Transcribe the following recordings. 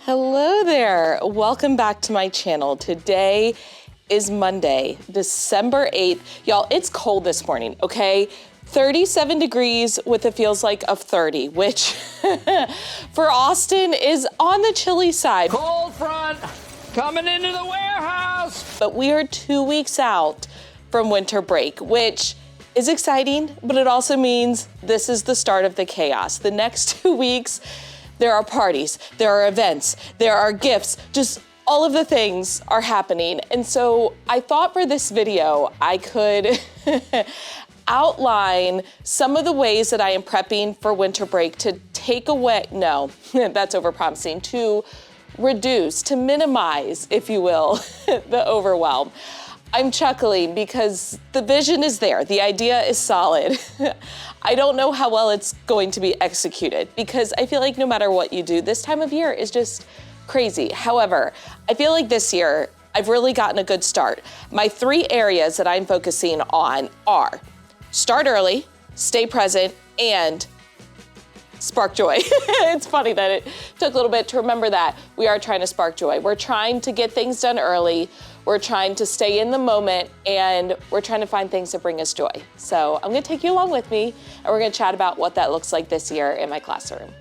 Hello there, welcome back to my channel. Today is Monday, December 8th. Y'all, it's cold this morning, okay? 37 degrees with it feels like of 30, which for Austin is on the chilly side. Cold front coming into the warehouse. But we are 2 weeks out from winter break, which is exciting, but it also means this is the start of the chaos. The next 2 weeks, there are parties, there are events, there are gifts, just all of the things are happening. And so I thought for this video, I could outline some of the ways that I am prepping for winter break to take away, no, that's overpromising, to reduce, to minimize, if you will, the overwhelm. I'm chuckling because the vision is there, the idea is solid. I don't know how well it's going to be executed because I feel like no matter what you do, this time of year is just crazy. However, I feel like this year, I've really gotten a good start. My 3 areas that I'm focusing on are start early, stay present, and spark joy. It's funny that it took a little bit to remember that. We are trying to spark joy. We're trying to get things done early. We're trying to stay in the moment, and we're trying to find things that bring us joy. So I'm gonna take you along with me, and we're gonna chat about what that looks like this year in my classroom.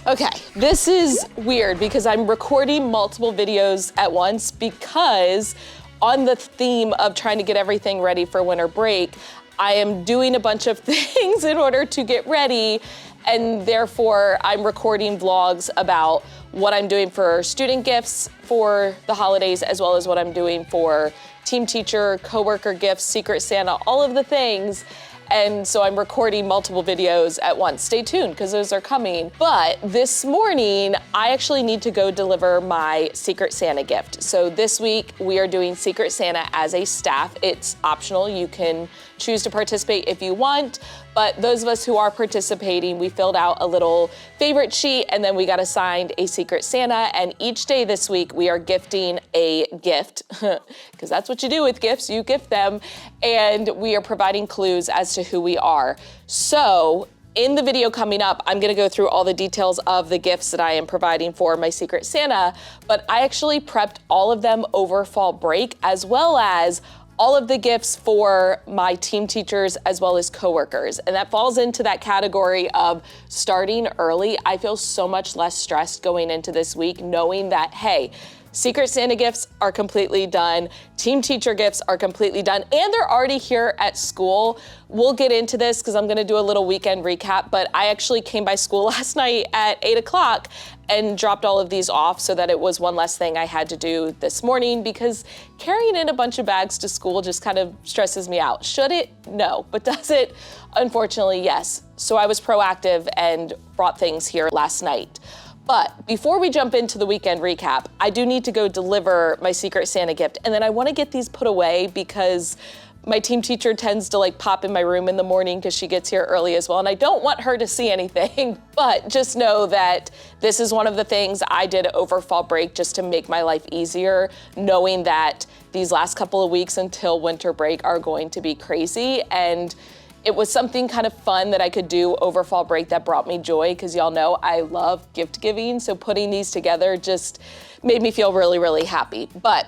Okay, this is weird because I'm recording multiple videos at once because on the theme of trying to get everything ready for winter break, I am doing a bunch of things in order to get ready, and therefore I'm recording vlogs about what I'm doing for student gifts for the holidays, as well as what I'm doing for team teacher, coworker gifts, Secret Santa, all of the things. And so I'm recording multiple videos at once. Stay tuned, because those are coming. But this morning, I actually need to go deliver my Secret Santa gift. So this week, we are doing Secret Santa as a staff. It's optional. You can choose to participate if you want. But those of us who are participating, we filled out a little favorite sheet, and then we got assigned a Secret Santa. And each day this week, we are gifting a gift, because that's what you do with gifts, you gift them. And we are providing clues as to who we are. So in the video coming up, I'm gonna go through all the details of the gifts that I am providing for my Secret Santa, but I actually prepped all of them over fall break, as well as all of the gifts for my team teachers as well as coworkers. And that falls into that category of starting early. I feel so much less stressed going into this week, knowing that, hey, Secret Santa gifts are completely done, team teacher gifts are completely done, and they're already here at school. We'll get into this because I'm gonna do a little weekend recap, but I actually came by school last night at 8 o'clock and dropped all of these off so that it was one less thing I had to do this morning, because carrying in a bunch of bags to school just kind of stresses me out. Should it? No. But does it? Unfortunately, yes. So I was proactive and brought things here last night. But before we jump into the weekend recap, I do need to go deliver my Secret Santa gift. And then I want to get these put away because my team teacher tends to pop in my room in the morning because she gets here early as well. And I don't want her to see anything, but just know that this is one of the things I did over fall break just to make my life easier, knowing that these last couple of weeks until winter break are going to be crazy. And it was something kind of fun that I could do over fall break that brought me joy, because y'all know I love gift giving. So putting these together just made me feel really, really happy. But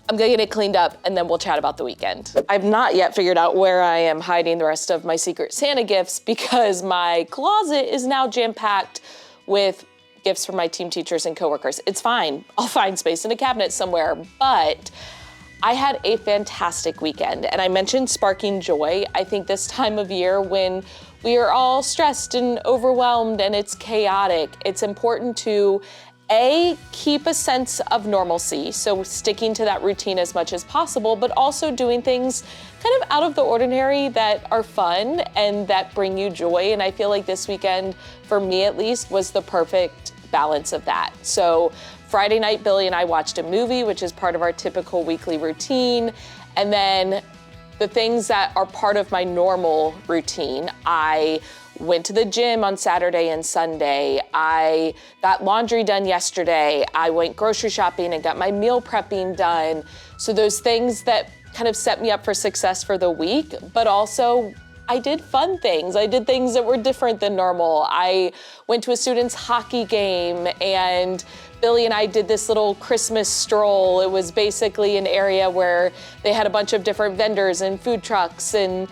I'm gonna get it cleaned up and then we'll chat about the weekend. I've not yet figured out where I am hiding the rest of my Secret Santa gifts because my closet is now jam-packed with gifts from my team teachers and coworkers. It's fine, I'll find space in a cabinet somewhere, but I had a fantastic weekend, and I mentioned sparking joy. I think this time of year when we are all stressed and overwhelmed and it's chaotic, it's important to keep a sense of normalcy, so sticking to that routine as much as possible, but also doing things kind of out of the ordinary that are fun and that bring you joy. And I feel like this weekend, for me at least, was the perfect balance of that. So Friday night, Billy and I watched a movie, which is part of our typical weekly routine. And then the things that are part of my normal routine, I went to the gym on Saturday and Sunday. I got laundry done yesterday. I went grocery shopping and got my meal prepping done. So those things that kind of set me up for success for the week, but also I did fun things. I did things that were different than normal. I went to a student's hockey game, and Billy and I did this little Christmas stroll. It was basically an area where they had a bunch of different vendors and food trucks and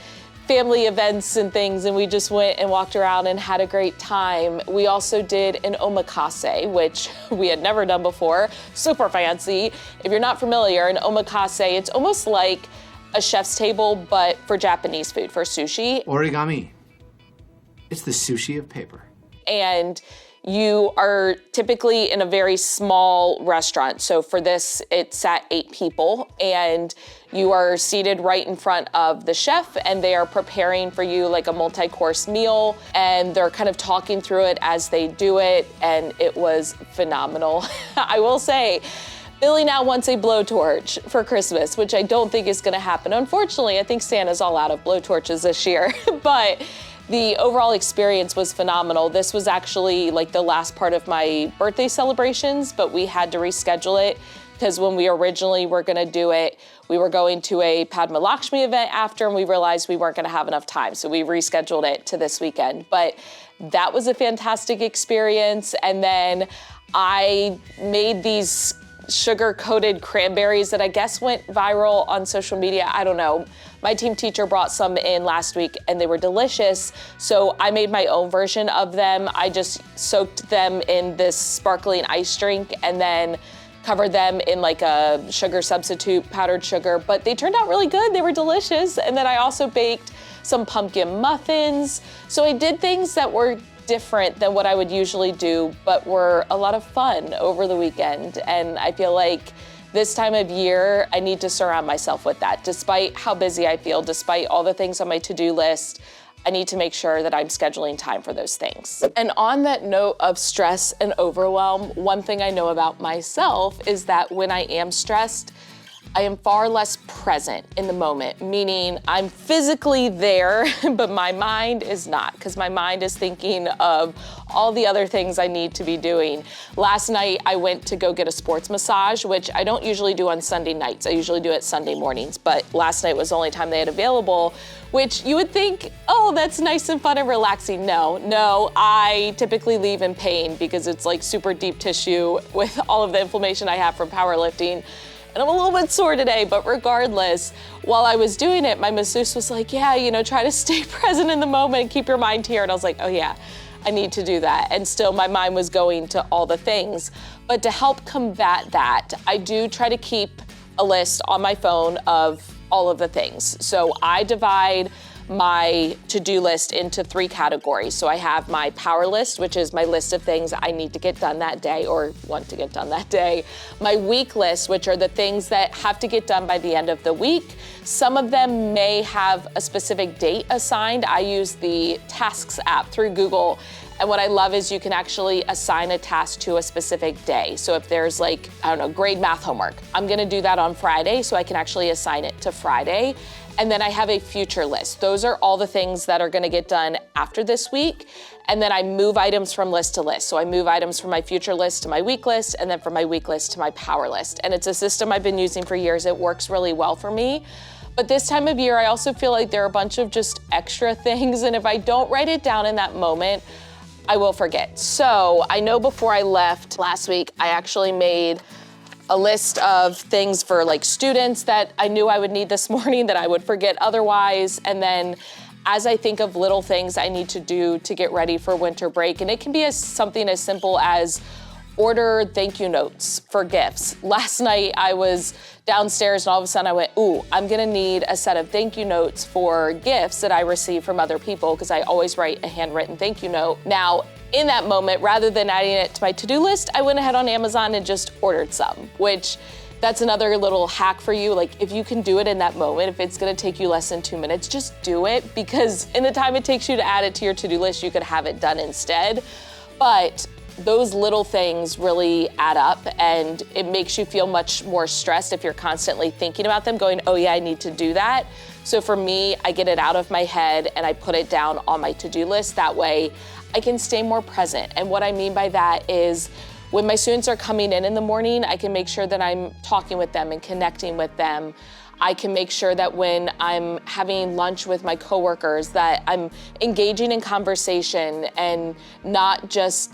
family events and things, and we just went and walked around and had a great time. We also did an omakase, which we had never done before, super fancy. If you're not familiar, an omakase, it's almost like a chef's table, but for Japanese food, for sushi. Origami. It's the sushi of paper. And you are typically in a very small restaurant. So for this, it sat 8 people, and you are seated right in front of the chef, and they are preparing for you like a multi-course meal, and they're kind of talking through it as they do it, and it was phenomenal. I will say, Billy now wants a blowtorch for Christmas, which I don't think is gonna happen. Unfortunately, I think Santa's all out of blowtorches this year, but the overall experience was phenomenal. This was actually like the last part of my birthday celebrations, but we had to reschedule it because when we originally were gonna do it, we were going to a Padma Lakshmi event after, and we realized we weren't gonna have enough time, so we rescheduled it to this weekend. But that was a fantastic experience. And then I made these sugar-coated cranberries that I guess went viral on social media. I don't know. My team teacher brought some in last week and they were delicious. So I made my own version of them. I just soaked them in this sparkling ice drink and then covered them in like a sugar substitute, powdered sugar, but they turned out really good. They were delicious. And then I also baked some pumpkin muffins. So I did things that were different than what I would usually do, but were a lot of fun over the weekend. And I feel like this time of year, I need to surround myself with that. Despite how busy I feel, despite all the things on my to-do list, I need to make sure that I'm scheduling time for those things. And on that note of stress and overwhelm, one thing I know about myself is that when I am stressed, I am far less present in the moment, meaning I'm physically there, but my mind is not, because my mind is thinking of all the other things I need to be doing. Last night, I went to go get a sports massage, which I don't usually do on Sunday nights. I usually do it Sunday mornings, but last night was the only time they had available, which you would think, oh, that's nice and fun and relaxing. No, I typically leave in pain because it's like super deep tissue with all of the inflammation I have from powerlifting. And I'm a little bit sore today, but regardless, while I was doing it, my masseuse was like, yeah, try to stay present in the moment, keep your mind here. And I was like, oh yeah, I need to do that. And still my mind was going to all the things. But to help combat that, I do try to keep a list on my phone of all of the things. So I divide my to-do list into 3 categories. So I have my power list, which is my list of things I need to get done that day or want to get done that day. My week list, which are the things that have to get done by the end of the week. Some of them may have a specific date assigned. I use the Tasks app through Google. And what I love is you can actually assign a task to a specific day. So if there's like, grade math homework, I'm gonna do that on Friday, so I can actually assign it to Friday. And then I have a future list. Those are all the things that are gonna get done after this week. And then I move items from list to list. So I move items from my future list to my week list, and then from my week list to my power list. And it's a system I've been using for years. It works really well for me. But this time of year, I also feel like there are a bunch of just extra things. And if I don't write it down in that moment, I will forget. So I know before I left last week, I actually made a list of things for like students that I knew I would need this morning that I would forget otherwise. And then as I think of little things I need to do to get ready for winter break, and it can be something as simple as order thank you notes for gifts. Last night I was downstairs and all of a sudden I went, ooh, I'm gonna need a set of thank you notes for gifts that I receive from other people, because I always write a handwritten thank you note. Now, in that moment, rather than adding it to my to-do list, I went ahead on Amazon and just ordered some, which that's another little hack for you. Like if you can do it in that moment, if it's gonna take you less than 2 minutes, just do it, because in the time it takes you to add it to your to-do list, you could have it done instead. But those little things really add up, and it makes you feel much more stressed if you're constantly thinking about them, going, oh yeah, I need to do that. So for me, I get it out of my head and I put it down on my to-do list. That way I can stay more present. And what I mean by that is when my students are coming in the morning, I can make sure that I'm talking with them and connecting with them. I can make sure that when I'm having lunch with my coworkers that I'm engaging in conversation and not just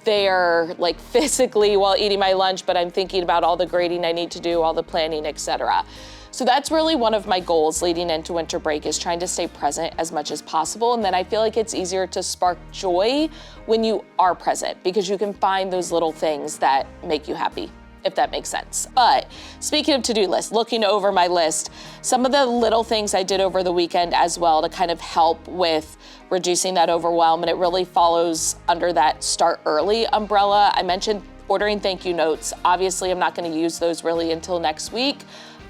there like physically while eating my lunch, but I'm thinking about all the grading I need to do, all the planning, etc. So that's really one of my goals leading into winter break, is trying to stay present as much as possible. And then I feel like it's easier to spark joy when you are present, because you can find those little things that make you happy, if that makes sense. But speaking of to-do list, looking over my list, some of the little things I did over the weekend as well to kind of help with reducing that overwhelm, and it really follows under that start early umbrella. I mentioned ordering thank you notes. Obviously, I'm not gonna use those really until next week,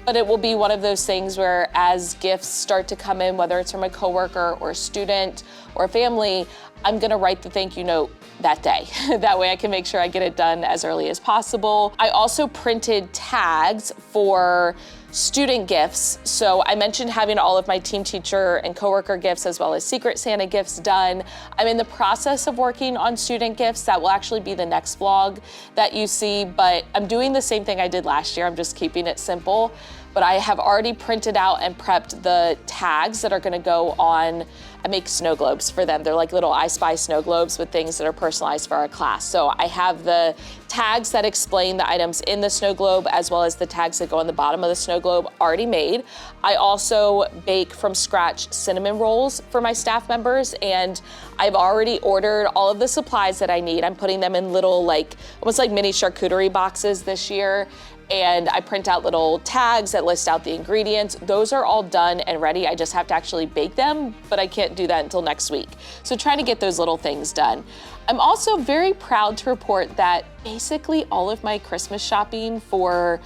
but it will be one of those things where as gifts start to come in, whether it's from a coworker or a student or a family, I'm gonna write the thank you note that day. That way I can make sure I get it done as early as possible. I also printed tags for student gifts. So I mentioned having all of my team teacher and coworker gifts as well as Secret Santa gifts done. I'm in the process of working on student gifts. That will actually be the next vlog that you see, but I'm doing the same thing I did last year. I'm just keeping it simple. But I have already printed out and prepped the tags that are gonna go on. I make snow globes for them. They're like little I Spy snow globes with things that are personalized for our class. So I have the tags that explain the items in the snow globe, as well as the tags that go on the bottom of the snow globe already made. I also bake from scratch cinnamon rolls for my staff members, and I've already ordered all of the supplies that I need. I'm putting them in little, like, almost like mini charcuterie boxes this year. And I print out little tags that list out the ingredients. Those are all done and ready. I just have to actually bake them, but I can't do that until next week. So trying to get those little things done. I'm also very proud to report that basically all of my Christmas shopping for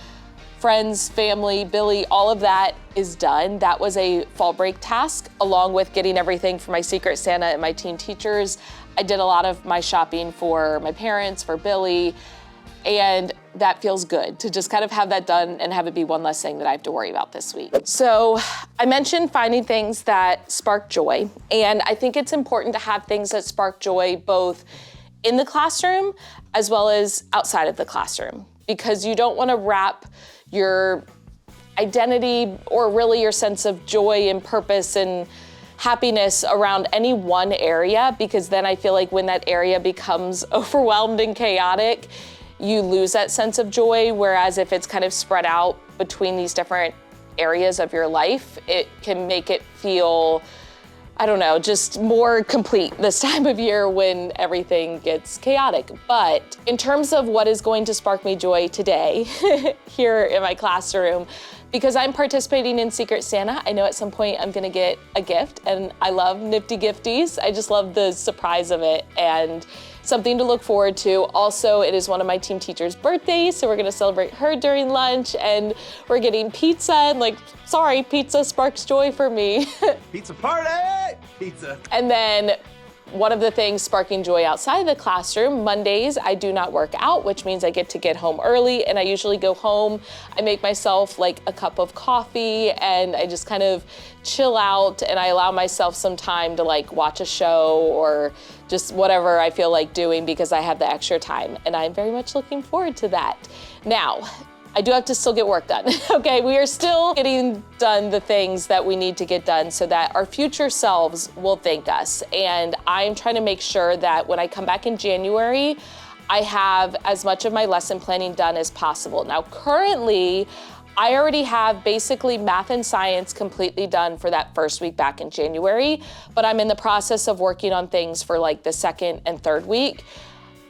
friends, family, Billy, all of that is done. That was a fall break task, along with getting everything for my Secret Santa and my team teachers. I did a lot of my shopping for my parents, for Billy, and that feels good to just kind of have that done and have it be one less thing that I have to worry about this week. So I mentioned finding things that spark joy, and I think it's important to have things that spark joy both in the classroom as well as outside of the classroom, because you don't want to wrap your identity or really your sense of joy and purpose and happiness around any one area, because then I feel like when that area becomes overwhelmed and chaotic, you lose that sense of joy. Whereas if it's kind of spread out between these different areas of your life, it can make it feel, I don't know, just more complete this time of year when everything gets chaotic. But in terms of what is going to spark me joy today here in my classroom, because I'm participating in Secret Santa, I know at some point I'm gonna get a gift, and I love nifty gifties. I just love the surprise of it and something to look forward to. Also, it is one of my team teachers' birthdays, so we're gonna celebrate her during lunch, and we're getting pizza, and like, sorry, pizza sparks joy for me. Pizza party! Pizza. And then one of the things sparking joy outside of the classroom, Mondays, I do not work out, which means I get to get home early, and I usually go home, I make myself like a cup of coffee, and I just kind of chill out, and I allow myself some time to like watch a show or just whatever I feel like doing, because I have the extra time, and I'm very much looking forward to that. Now, I do have to still get work done, okay? We are still getting done the things that we need to get done so that our future selves will thank us. And I'm trying to make sure that when I come back in January, I have as much of my lesson planning done as possible. Now, currently, I already have basically math and science completely done for that first week back in January, but I'm in the process of working on things for like the second and third week.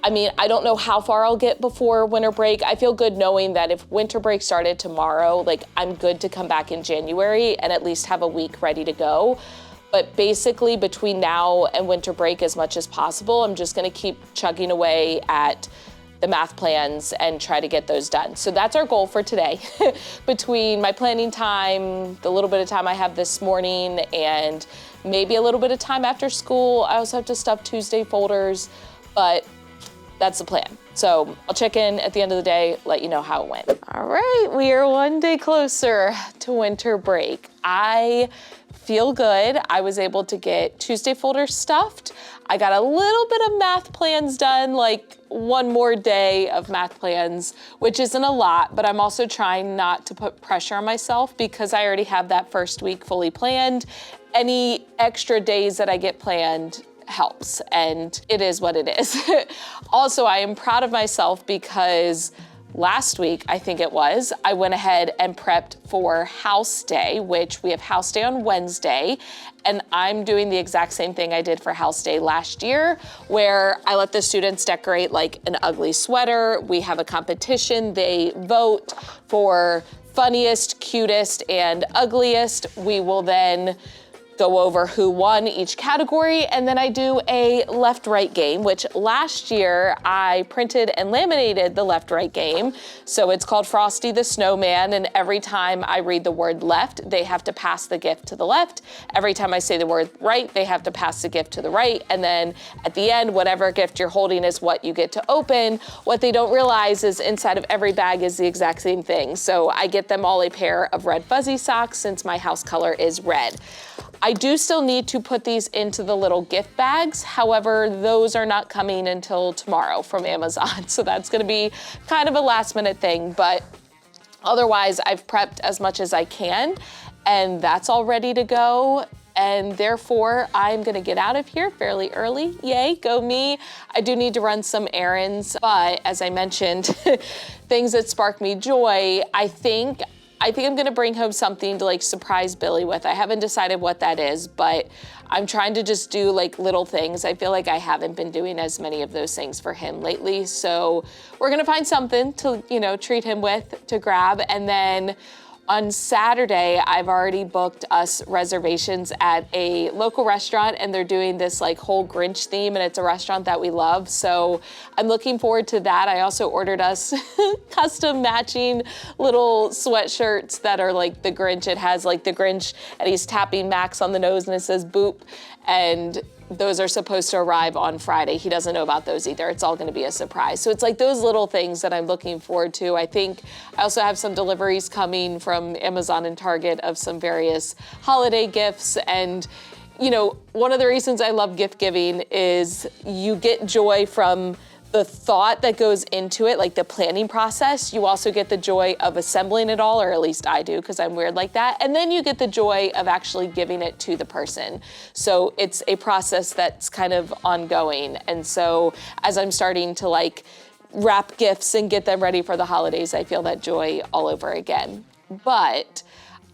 I mean, I don't know how far I'll get before winter break. I feel good knowing that if winter break started tomorrow, like I'm good to come back in January and at least have a week ready to go. But basically between now and winter break, as much as possible, I'm just gonna keep chugging away at the math plans and try to get those done. So that's our goal for today. Between my planning time, the little bit of time I have this morning, and maybe a little bit of time after school. I also have to stuff Tuesday folders, but that's the plan. So I'll check in at the end of the day, let you know how it went. All right, we are one day closer to winter break. I feel good. I was able to get Tuesday folders stuffed. I got a little bit of math plans done, like one more day of math plans, which isn't a lot, but I'm also trying not to put pressure on myself because I already have that first week fully planned. Any extra days that I get planned helps, and it is what it is. Also, I am proud of myself because last week, I think it was, I went ahead and prepped for house day, which we have house day on Wednesday, and I'm doing the exact same thing I did for house day last year, where I let the students decorate like an ugly sweater. We have a competition. They vote for funniest, cutest, and ugliest. We will then go over who won each category, and then I do a left-right game, which last year I printed and laminated the left-right game. So it's called Frosty the Snowman, and every time I read the word left, they have to pass the gift to the left. Every time I say the word right, they have to pass the gift to the right, and then at the end, whatever gift you're holding is what you get to open. What they don't realize is inside of every bag is the exact same thing. So I get them all a pair of red fuzzy socks since my house color is red. I do still need to put these into the little gift bags. However, those are not coming until tomorrow from Amazon. So that's gonna be kind of a last minute thing, but otherwise I've prepped as much as I can and that's all ready to go. And therefore I'm gonna get out of here fairly early. Yay, go me. I do need to run some errands, but as I mentioned, things that spark me joy, I think I'm gonna bring home something to like surprise Billy with. I haven't decided what that is, but I'm trying to just do like little things. I feel like I haven't been doing as many of those things for him lately. So we're gonna find something to, treat him with, to grab. And then on Saturday, I've already booked us reservations at a local restaurant, and they're doing this like whole Grinch theme, and it's a restaurant that we love. So I'm looking forward to that. I also ordered us custom matching little sweatshirts that are like the Grinch. It has like the Grinch, and he's tapping Max on the nose, and it says boop. And those are supposed to arrive on Friday. He doesn't know about those either. It's all gonna be a surprise. So it's like those little things that I'm looking forward to. I think I also have some deliveries coming from Amazon and Target of some various holiday gifts. And one of the reasons I love gift giving is you get joy from the thought that goes into it, like the planning process. You also get the joy of assembling it all, or at least I do, because I'm weird like that. And then you get the joy of actually giving it to the person. So it's a process that's kind of ongoing. And so as I'm starting to like wrap gifts and get them ready for the holidays, I feel that joy all over again. But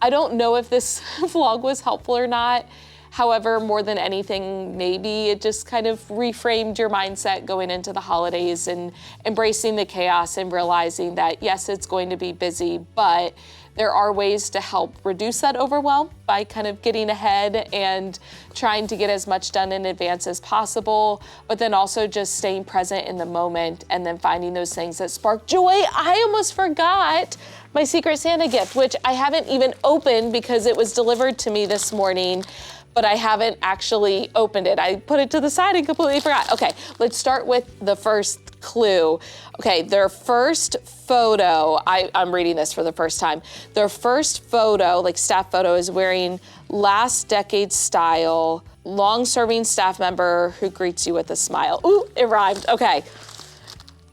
I don't know if this vlog was helpful or not. However, more than anything, maybe it just kind of reframed your mindset going into the holidays and embracing the chaos and realizing that, yes, it's going to be busy, but there are ways to help reduce that overwhelm by kind of getting ahead and trying to get as much done in advance as possible, but then also just staying present in the moment and then finding those things that spark joy. I almost forgot my Secret Santa gift, which I haven't even opened because it was delivered to me this morning, but I haven't actually opened it. I put it to the side and completely forgot. Okay, let's start with the first clue. Okay, their first photo, I'm reading this for the first time. Their first photo, like staff photo, is wearing last decade style, long-serving staff member who greets you with a smile. Ooh, it rhymed, okay.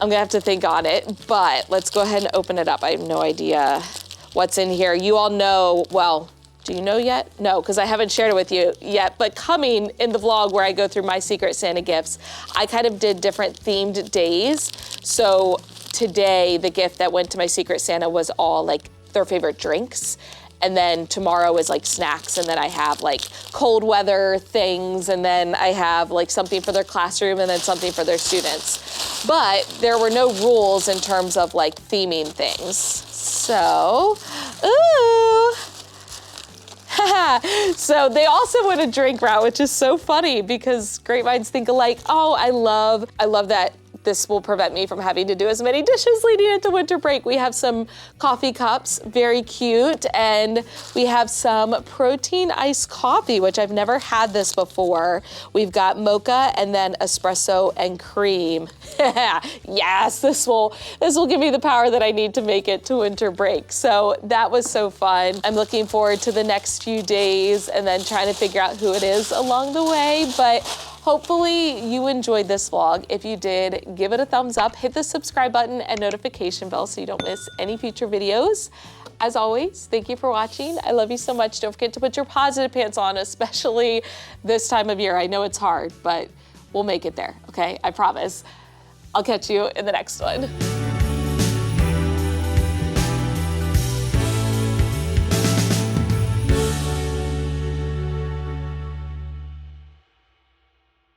I'm gonna have to think on it, but let's go ahead and open it up. I have no idea what's in here. You all know, well, do you know yet? No, because I haven't shared it with you yet, but coming in the vlog where I go through my Secret Santa gifts, I kind of did different themed days. So today, the gift that went to my Secret Santa was all like their favorite drinks. And then tomorrow is like snacks, and then I have like cold weather things, and then I have like something for their classroom and then something for their students. But there were no rules in terms of like theming things. So, ooh. So they also went a drink route, which is so funny because great minds think alike. Oh, I love that this will prevent me from having to do as many dishes leading into winter break. We have some coffee cups, very cute, and we have some protein iced coffee, which I've never had this before. We've got mocha and then espresso and cream. Yes, this will give me the power that I need to make it to winter break. So that was so fun. I'm looking forward to the next few days and then trying to figure out who it is along the way, but hopefully you enjoyed this vlog. If you did, give it a thumbs up, hit the subscribe button and notification bell so you don't miss any future videos. As always, thank you for watching. I love you so much. Don't forget to put your positive pants on, especially this time of year. I know it's hard, but we'll make it there, okay? I promise. I'll catch you in the next one.